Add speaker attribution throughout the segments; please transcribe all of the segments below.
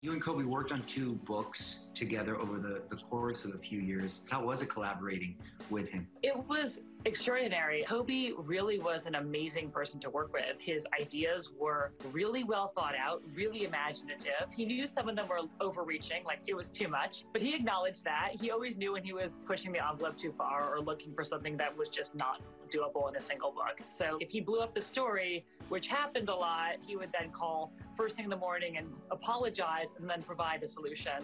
Speaker 1: You and Kobe worked on two books together over the course of a few years. How was it collaborating with him?
Speaker 2: It was extraordinary. Kobe really was an amazing person to work with. His ideas were really well thought out, really imaginative. He knew some of them were overreaching, like it was too much, but he acknowledged that. He always knew when he was pushing the envelope too far or looking for something that was just not doable in a single book. So if he blew up the story, which happens a lot, he would then call first thing in the morning and apologize and then provide a solution.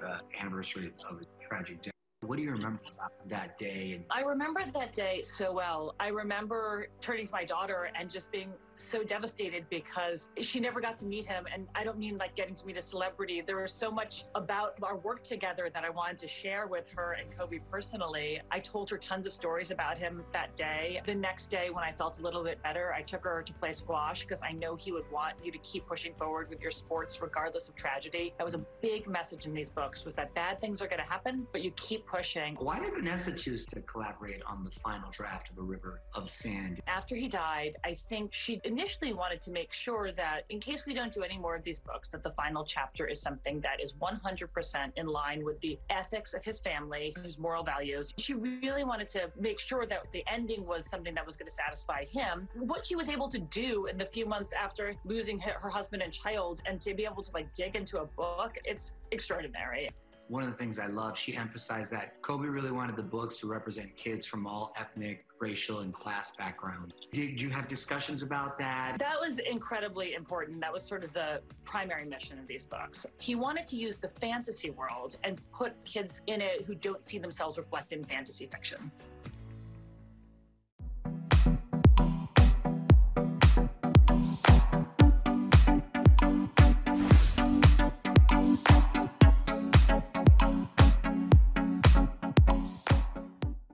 Speaker 1: The anniversary of his tragic death. What do you remember about that day?
Speaker 2: I remember that day so well. I remember turning to my daughter and just being so devastated because she never got to meet him. And I don't mean like getting to meet a celebrity. There was so much about our work together that I wanted to share with her and Kobe personally. I told her tons of stories about him that day. The next day when I felt a little bit better, I took her to play squash because I know he would want you to keep pushing forward with your sports regardless of tragedy. That was a big message in these books, was that bad things are going to happen, but you keep pushing.
Speaker 1: Why did Vanessa choose to collaborate on the final draft of A River of Sand?
Speaker 2: After he died, I think she initially wanted to make sure that in case we don't do any more of these books, that the final chapter is something that is 100% in line with the ethics of his family, his moral values. She really wanted to make sure that the ending was something that was going to satisfy him. What she was able to do in the few months after losing her husband and child, and to be able to like dig into a book, it's extraordinary.
Speaker 1: One of the things I love, she emphasized that Kobe really wanted the books to represent kids from all ethnic, racial, and class backgrounds. Did you have discussions about that?
Speaker 2: That was incredibly important. That was sort of the primary mission of these books. He wanted to use the fantasy world and put kids in it who don't see themselves reflected in fantasy fiction.